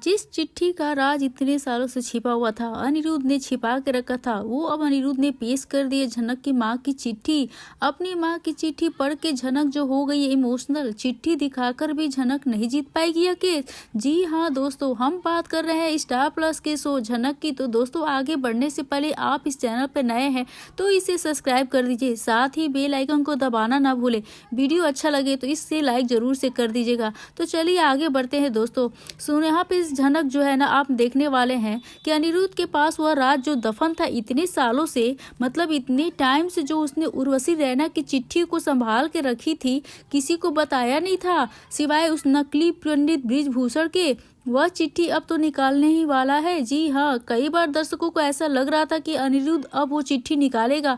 जिस चिट्ठी का राज इतने सालों से छिपा हुआ था, अनिरुद्ध ने छिपा के रखा था, वो अब अनिरुद्ध ने पेश कर दिए झनक की माँ की चिट्ठी। अपनी माँ की चिट्ठी पढ़ के झनक जो हो गई इमोशनल। चिट्ठी दिखाकर भी झनक नहीं जीत पाएगी यह केस। जी हाँ दोस्तों, हम बात कर रहे हैं स्टार प्लस के शो झनक की। तो दोस्तों, आगे बढ़ने से पहले आप इस चैनल पर नए हैं तो इसे सब्सक्राइब कर दीजिए, साथ ही बेल आइकन को दबाना ना भूले। वीडियो अच्छा लगे तो इससे लाइक जरूर से कर दीजिएगा। तो चलिए आगे बढ़ते हैं दोस्तों। सुनो, यहाँ पे झनक जो है ना, आप देखने वाले हैं कि अनिरुद्ध के पास वह राज जो दफन था इतने सालों से, मतलब इतने टाइम से, जो उसने उर्वशी रैना की चिट्ठी को संभाल के रखी थी, किसी को बताया नहीं था सिवाय उस नकली पंडित बृजभूषण के। वह चिट्ठी अब तो निकालने ही वाला है। जी हाँ, कई बार दर्शकों को ऐसा लग रहा था कि अनिरुद्ध अब वो चिट्ठी निकालेगा,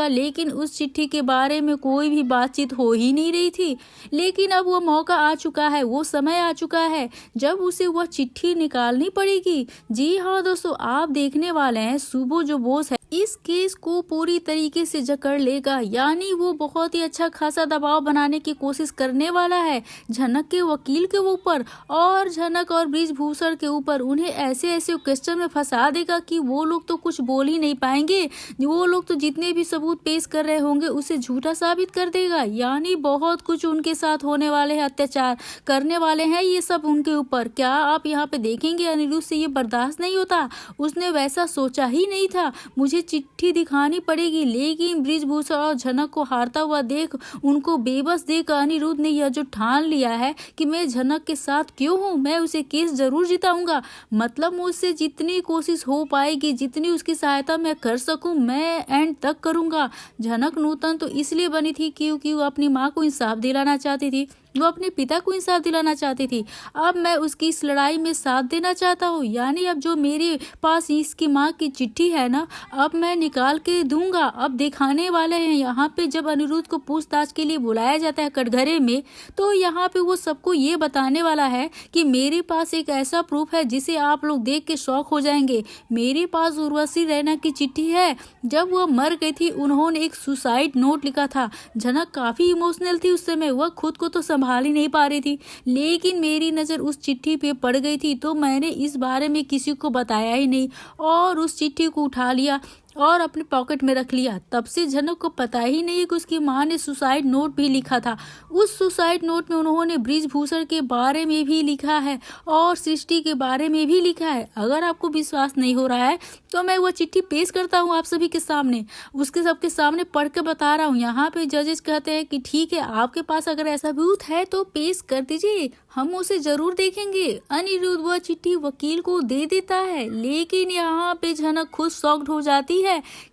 लेकिन उस चिट्ठी के बारे में कोई भी बातचीत हो ही नहीं रही थी। लेकिन अब वो मौका आ चुका है, वो समय आ चुका है जब उसे वह चिट्ठी निकालनी पड़ेगी। जी हाँ दोस्तों, आप देखने वाले हैं सुबो जो बोस है इस केस को पूरी तरीके से जकड़ लेगा, यानी वो बहुत ही अच्छा खासा दबाव बनाने की कोशिश करने वाला है झनक के वकील के ऊपर और झनक और बृजभूषण के ऊपर। उन्हें ऐसे ऐसे क्वेश्चन में फंसा देगा कि वो लोग तो कुछ बोल ही नहीं पाएंगे। वो लोग तो जितने भी सबूत पेश कर रहे होंगे उसे झूठा साबित कर देगा, यानी बहुत कुछ उनके साथ होने वाले हैं, अत्याचार करने वाले हैं ये सब उनके ऊपर। क्या आप यहाँ पे देखेंगे, अनिरुद्ध से ये बर्दाश्त नहीं होता, उसने वैसा सोचा ही नहीं था। मुझे चिट्ठी दिखानी पड़ेगी। लेकिन बृजभूषण और झनक को हारता हुआ देख, उनको बेबस देख अनिरुद्ध ने यह जो ठान लिया है कि मैं झनक के साथ क्यों हूँ, मैं उसे केस जरूर जिताऊंगा। मतलब मुझसे जितनी कोशिश हो पाएगी, जितनी उसकी सहायता मैं कर सकूं, मैं एंड तक करूंगा। झनक नूतन तो इसलिए बनी थी क्योंकि वो अपनी माँ को इंसाफ दिलाना चाहती थी, वो अपने पिता को इंसाफ दिलाना चाहती थी। अब मैं उसकी इस लड़ाई में साथ देना चाहता हूँ, यानी अब जो मेरे पास इसकी माँ की चिट्ठी है ना, अब मैं निकाल के दूंगा। अब दिखाने वाले हैं यहाँ पे, जब अनिरुद्ध को पूछताछ के लिए बुलाया जाता है कटघरे में, तो यहाँ पे वो सबको ये बताने वाला है कि मेरे पास एक ऐसा प्रूफ है जिसे आप लोग देख के शॉक हो जाएंगे। मेरे पास उर्वशी रैना की चिट्ठी है। जब वह मर गई थी उन्होंने एक सुसाइड नोट लिखा था। झनक काफी इमोशनल थी उस समय, वह खुद को तो संभाल ही नहीं पा रही थी, लेकिन मेरी नजर उस चिट्ठी पे पड़ गई थी तो मैंने इस बारे में किसी को बताया ही नहीं और उस चिट्ठी को उठा लिया और अपने पॉकेट में रख लिया। तब से झनक को पता ही नहीं कि उसकी माँ ने सुसाइड नोट भी लिखा था। उस सुसाइड नोट में उन्होंने बृजभूषण के बारे में भी लिखा है और सृष्टि के बारे में भी लिखा है। अगर आपको विश्वास नहीं हो रहा है तो मैं वो चिट्ठी पेश करता हूँ आप सभी के सामने, उसके सबके सामने पढ़ के बता रहा हूँ। यहाँ पे जजेस कहते हैं कि ठीक है, आपके पास अगर ऐसा सबूत है तो पेश कर दीजिए, हम उसे जरूर देखेंगे। अनिरुद्ध वह चिट्ठी वकील को दे देता है, लेकिन यहाँ पे झनक खुद शॉक्ड हो जाती है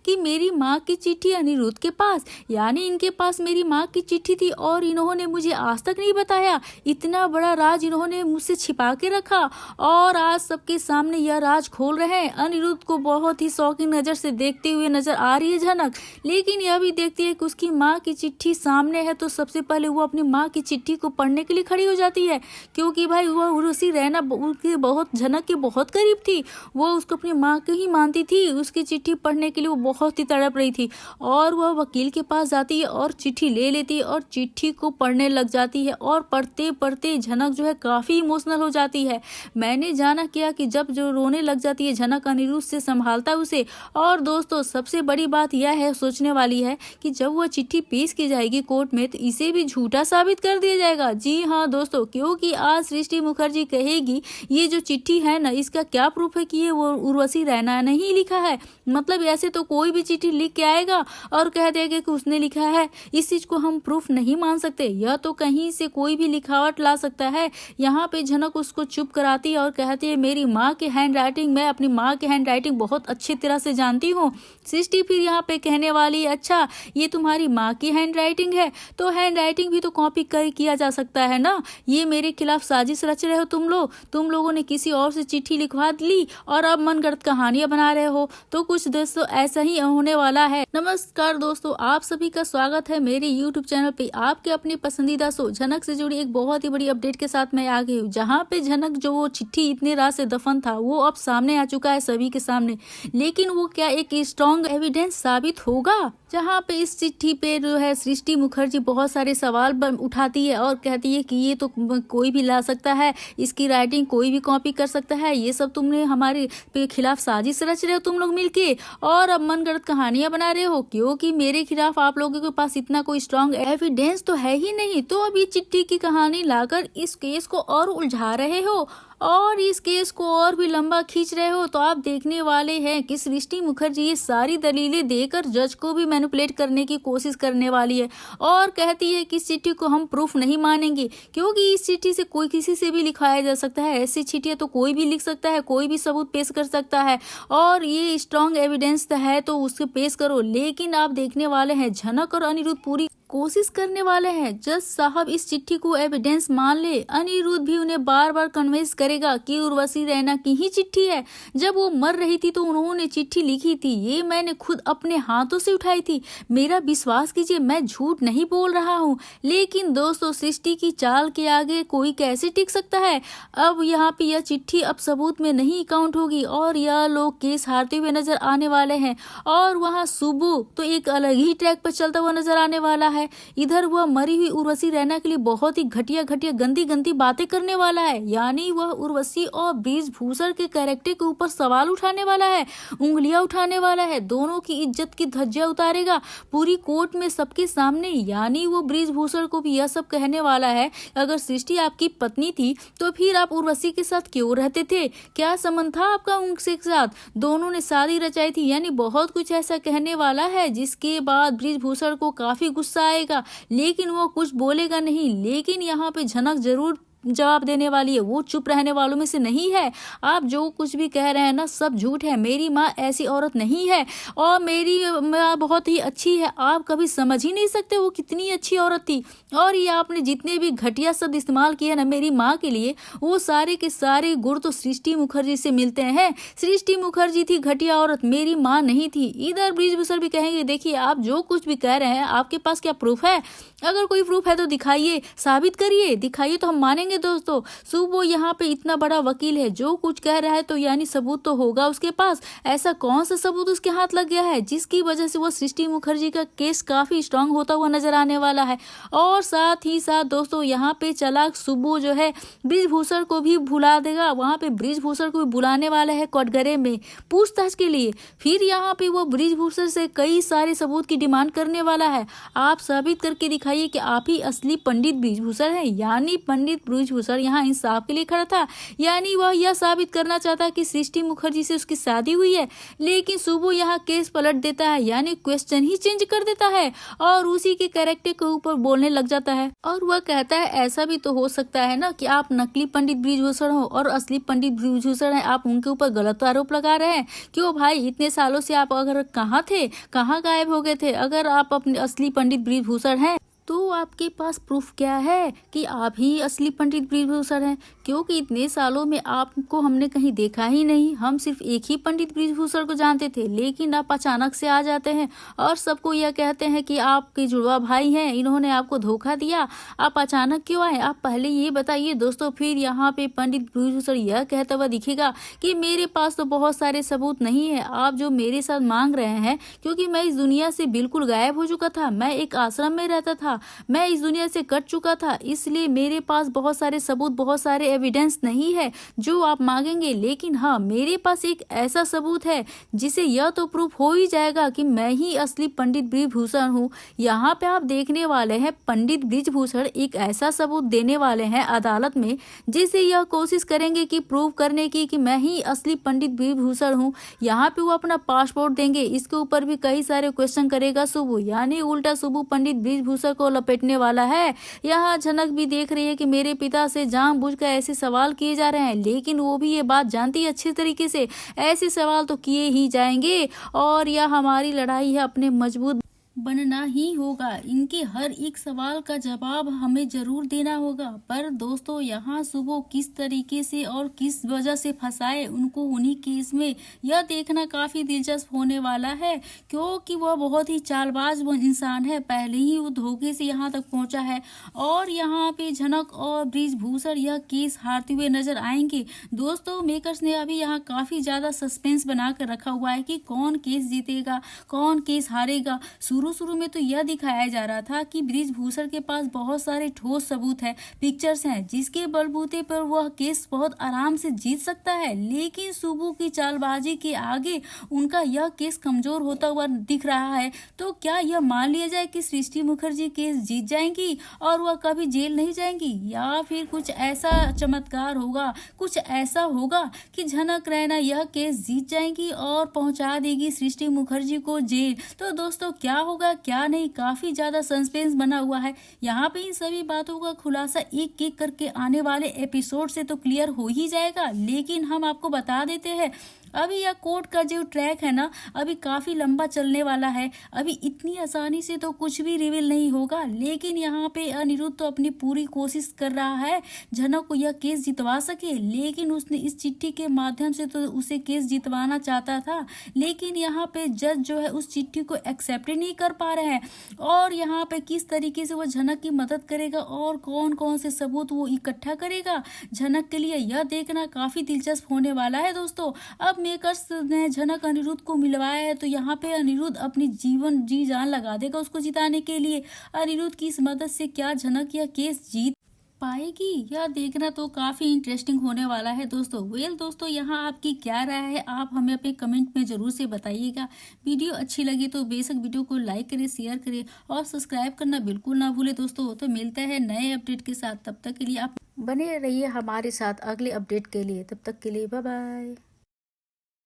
कि मेरी माँ की चिट्ठी अनिरुद्ध के पास, यानी इनके पास मेरी माँ की चिट्ठी थी और इन्होंने मुझे आज तक नहीं बताया। इतना बड़ा राज इन्होंने मुझसे छिपा के रखा और आज सबके सामने यह राज खोल रहे हैं। अनिरुद्ध को बहुत ही शौकीन नजर से देखते हुए नजर आ रही है झनक, लेकिन यह भी देखती है कि उसकी माँ की चिट्ठी सामने है तो सबसे पहले वो अपनी माँ की चिट्ठी को पढ़ने के लिए खड़ी हो जाती है, क्योंकि भाई वह उर्वशी रैना बहुत झनक के बहुत करीब थी। वो उसको अपनी माँ को ही मानती थी। उसकी चिट्ठी पढ़ने के लिए वो बहुत ही तड़प रही थी और वह वकील के पास जाती है और चिट्ठी ले लेती है और चिट्ठी को पढ़ने लग जाती है और पढ़ते पढ़ते झनक जो है काफी इमोशनल हो जाती है। मैंने जाना किया कि जब जो रोने लग जाती है झनक, अनिरुद्ध से संभालता है उसे। और दोस्तों, सबसे बड़ी बात यह है, सोचने वाली है, कि जब वह चिट्ठी पेश की जाएगी कोर्ट में तो इसे भी झूठा साबित कर दिया जाएगा। जी हाँ दोस्तों, क्योंकि आज सृष्टि मुखर्जी कहेगी ये जो चिट्ठी है ना, इसका क्या प्रूफ है कि ये वो उर्वशी रैना ने ही लिखा है। मतलब ऐसे तो कोई भी चिट्ठी लिख के आएगा और कह देगा कि उसने लिखा है, इस चीज को हम प्रूफ नहीं मान सकते, यह तो कहीं से कोई भी लिखावट ला सकता है। यहाँ पे झनक उसको चुप कराती है और कहती है मेरी माँ की हैंड राइटिंग, मैं अपनी माँ की हैंड राइटिंग बहुत अच्छी तरह से जानती हूँ। सृष्टि फिर यहाँ पे कहने वाली है, अच्छा ये तुम्हारी माँ की हैंड राइटिंग है तो हैंड राइटिंग भी तो कॉपी किया जा सकता है ना। ये मेरे खिलाफ साजिश रच रहे हो तुम लोगों ने किसी और से चिट्ठी लिखवा ली और अब मनगढ़ंत कहानियां बना रहे हो। तो कुछ दोस्तों ऐसा ही होने वाला है। नमस्कार दोस्तों, आप सभी का स्वागत है मेरे YouTube चैनल पे। आपके अपने पसंदीदा शो झनक से जुड़ी एक बहुत ही बड़ी अपडेट के साथ मैं आ गई हूँ, जहाँ पे झनक जो वो चिट्ठी इतने रात से दफन था वो अब सामने आ चुका है सभी के सामने। लेकिन वो क्या एक स्ट्रॉन्ग एविडेंस साबित होगा? जहाँ पे इस चिट्ठी पे जो है सृष्टि मुखर्जी बहुत सारे सवाल उठाती है और कहती है कि ये तो कोई भी ला सकता है, इसकी राइटिंग कोई भी कॉपी कर सकता है, ये सब तुमने हमारे पे खिलाफ साजिश रच रहे हो तुम लोग मिलके, और अब मनगढ़ंत कहानियां बना रहे हो क्योंकि मेरे खिलाफ आप लोगों के पास इतना कोई स्ट्रांग एविडेंस तो है ही नहीं। तो अभी चिट्ठी की कहानी लाकर इस केस को और उलझा रहे हो और इस केस को और भी लंबा खींच रहे हो। तो आप देखने वाले हैं कि सृष्टि मुखर्जी ये सारी दलीलें देकर जज को भी मैनिपुलेट करने की कोशिश करने वाली है और कहती है कि इस चिट्ठी को हम प्रूफ नहीं मानेंगे क्योंकि इस चिट्ठी से कोई किसी से भी लिखाया जा सकता है, ऐसी चिट्ठियां तो कोई भी लिख सकता है, कोई भी सबूत पेश कर सकता है और ये स्ट्रॉन्ग एविडेंस है तो उसके पेश करो। लेकिन आप देखने वाले हैं झनक और अनिरुद्ध पूरी कोशिश करने वाले हैं जज साहब इस चिट्ठी को एविडेंस मान ले। अनिरुद्ध भी उन्हें बार बार कन्विंस करेगा कि उर्वशी रैना की ही चिट्ठी है, जब वो मर रही थी तो उन्होंने चिट्ठी लिखी थी, ये मैंने खुद अपने हाथों से उठाई थी, मेरा विश्वास कीजिए मैं झूठ नहीं बोल रहा हूँ। लेकिन दोस्तों सृष्टि की चाल के आगे कोई कैसे टिक सकता है। अब यहाँ पे यह चिट्ठी अब सबूत में नहीं काउंट होगी और यह लोग केस हारते हुए नजर आने वाले हैं और वहाँ सुबू तो एक अलग ही ट्रैक पर चलता हुआ नजर आने वाला है। इधर वह मरी हुई उर्वशी रैना के लिए बहुत ही घटिया घटिया गंदी गंदी बातें करने वाला है, यानी वह उर्वशी और बृजभूषण के कैरेक्टर के ऊपर सवाल उठाने वाला है, उंगलियां उठाने वाला है, दोनों की इज्जत की धज्जियां उतारेगा पूरी कोर्ट में सबके सामने। यानी वो बृजभूषण को भी यह सब कहने वाला है अगर सृष्टि आपकी पत्नी थी तो फिर आप उर्वशी के साथ क्यों रहते थे, क्या संबंध था आपका उनके साथ, दोनों ने शादी रचाई थी, यानी बहुत कुछ ऐसा कहने वाला है जिसके बाद बृजभूषण को काफी गुस्सा आएगा लेकिन वो कुछ बोलेगा नहीं। लेकिन यहाँ पे झनक जरूर जवाब देने वाली है, वो चुप रहने वालों में से नहीं है। आप जो कुछ भी कह रहे हैं ना सब झूठ है, मेरी माँ ऐसी औरत नहीं है और मेरी माँ बहुत ही अच्छी है, आप कभी समझ ही नहीं सकते वो कितनी अच्छी औरत थी। और ये आपने जितने भी घटिया शब्द इस्तेमाल किए ना मेरी माँ के लिए वो सारे के सारे गुण तो सृष्टि मुखर्जी से मिलते हैं। सृष्टि मुखर्जी थी घटिया औरत, मेरी माँ नहीं थी। इधर बृजभूषण भी कहेंगे देखिए आप जो कुछ भी कह रहे हैं आपके पास क्या प्रूफ है, अगर कोई प्रूफ है तो दिखाइए, साबित करिए, दिखाइए तो हम मानेंगे। दोस्तों सुबो यहाँ पे इतना बड़ा वकील है, जो कुछ कह रहा है तो यानी सबूत तो होगा उसके पास। ऐसा कौन सा सबूत उसके हाथ लग गया है जिसकी वजह से वो सृष्टि मुखर्जी का केस काफी स्ट्रांग होता हुआ नजर आने वाला है। और साथ ही साथ दोस्तों यहाँ पे चालाक सुबो जो है बृजभूषण को भी भुला देगा, वहां पे बृजभूषण को भी बुलाने वाला है कटघरे में पूछताछ के लिए। फिर यहाँ पे वो बृजभूषण से कई सारे सबूत की डिमांड करने वाला है, आप साबित करके दिखाइए कि आप ही असली पंडित बृजभूषण है। यानी पंडित बृजभूषण यहाँ इंसाफ के लिए खड़ा था, यानी वह यह साबित करना चाहता कि सृष्टि मुखर्जी से उसकी शादी हुई है। लेकिन सुबो यहाँ केस पलट देता है, यानी क्वेश्चन ही चेंज कर देता है और उसी के कैरेक्टर के ऊपर बोलने लग जाता है और वह कहता है ऐसा भी तो हो सकता है ना कि आप नकली पंडित बृजभूषण हो और असली पंडित बृजभूषण है, आप उनके ऊपर गलत आरोप लगा रहे हैं। क्यों भाई इतने सालों से आप अगर कहाँ थे, कहाँ गायब हो गए थे, अगर आप अपने असली पंडित बृजभूषण हैं तो आपके पास प्रूफ क्या है कि आप ही असली पंडित बृजभूषण हैं, क्योंकि इतने सालों में आपको हमने कहीं देखा ही नहीं, हम सिर्फ एक ही पंडित बृजभूषण को जानते थे। लेकिन आप अचानक से आ जाते हैं और सबको यह कहते हैं कि आपके जुड़वा भाई हैं, इन्होंने आपको धोखा दिया, आप अचानक क्यों आए, आप पहले ये बताइए। दोस्तों फिर यहाँ पे पंडित बृजभूषण यह कहता हुआ दिखेगा कि मेरे पास तो बहुत सारे सबूत नहीं है आप जो मेरे साथ मांग रहे हैं, क्योंकि मैं इस दुनिया से बिल्कुल गायब हो चुका था, मैं एक आश्रम में रहता था, मैं इस दुनिया से कट चुका था, इसलिए मेरे पास बहुत सारे सबूत, बहुत सारे एविडेंस नहीं है जो आप मांगेंगे। लेकिन हाँ मेरे पास एक ऐसा सबूत है जिसे यह तो प्रूफ हो ही जाएगा कि मैं ही असली पंडित बृजभूषण हूँ। यहाँ पे आप देखने वाले हैं पंडित बृजभूषण एक ऐसा सबूत देने वाले हैं अदालत में जिसे यह कोशिश करेंगे कि प्रूव करने की कि मैं ही असली पंडित बृजभूषण हूँ। यहाँ पे वो अपना पासपोर्ट देंगे, इसके ऊपर भी कई सारे क्वेश्चन करेगा सुबू, यानी उल्टा सुबू पंडित बृजभूषण को लपेटने वाला है। यहाँ झनक भी देख रही है कि मेरे पिता से जानबूझकर ऐसे सवाल किए जा रहे हैं, लेकिन वो भी ये बात जानती है अच्छे तरीके से ऐसे सवाल तो किए ही जाएंगे और यह हमारी लड़ाई है अपने मजबूत बनना ही होगा, इनके हर एक सवाल का जवाब हमें जरूर देना होगा। पर दोस्तों यहाँ सुबह किस तरीके से और किस वजह से फंसाए उनको उन्हीं केस में, यह देखना काफी दिलचस्प होने वाला है, क्योंकि वह बहुत ही चालबाज इंसान है, पहले ही वो धोखे से यहाँ तक पहुंचा है और यहाँ पे झनक और बृजभूषण यह केस हारते हुए नजर आएंगे। दोस्तों मेकर्स ने अभी यहाँ काफी ज्यादा सस्पेंस बना कर रखा हुआ है कि कौन केस जीतेगा, कौन केस हारेगा। शुरू शुरू में तो यह दिखाया जा रहा था कि बृजभूषण के पास बहुत सारे ठोस सबूत है, पिक्चर्स हैं, जिसके बलबूते पर वह केस बहुत आराम से जीत सकता है। लेकिन सुबू की चालबाजी के आगे उनका यह केस कमजोर होता हुआ दिख रहा है। तो क्या यह मान लिया जाए कि सृष्टि मुखर्जी केस जीत जाएंगी और वह कभी जेल नहीं जाएंगी, या फिर कुछ ऐसा चमत्कार होगा, कुछ ऐसा होगा कि झनक रैना यह केस जीत जाएंगी और पहुंचा देगी सृष्टि मुखर्जी को जेल। तो दोस्तों क्या होगा क्या नहीं, काफी ज्यादा सस्पेंस बना हुआ है। यहाँ पे इन सभी बातों का खुलासा एक एक करके आने वाले एपिसोड से तो क्लियर हो ही जाएगा। लेकिन हम आपको बता देते हैं, अभी यह कोर्ट का जो ट्रैक है ना, अभी काफी लंबा चलने वाला है। अभी इतनी आसानी से तो कुछ भी रिवील नहीं होगा। लेकिन यहाँ पे अनिरुद्ध तो अपनी पूरी कोशिश कर रहा है झनक को यह केस जितवा सके। लेकिन उसने इस चिट्ठी के माध्यम से तो उसे केस जितवाना चाहता था, लेकिन यहाँ पे जज जो है उस चिट्ठी को एक्सेप्ट ही नहीं कर पा रहे हैं। और यहाँ पे किस तरीके से वो झनक की मदद करेगा और कौन कौन से सबूत वो इकट्ठा करेगा झनक के लिए, यह देखना काफी दिलचस्प होने वाला है दोस्तों। अब मेकर्स ने झनक अनिरुद्ध को मिलवाया है, तो यहाँ पे अनिरुद्ध अपनी जीवन जी जान लगा देगा उसको जिताने के लिए। अनिरुद्ध की इस मदद से क्या झनक यह केस जीत पाएगी, यह देखना तो काफी इंटरेस्टिंग होने वाला है दोस्तों। दोस्तों यहाँ आपकी क्या राय है, आप हमें अपने कमेंट में जरूर से बताइएगा। वीडियो अच्छी लगी तो बेशक वीडियो को लाइक करें, शेयर करें और सब्सक्राइब करना बिल्कुल ना भूले दोस्तों। तो मिलते हैं नए अपडेट के साथ, तब तक के लिए आप बने रहिए हमारे साथ अगले अपडेट के लिए। तब तक के लिए बाय बाय।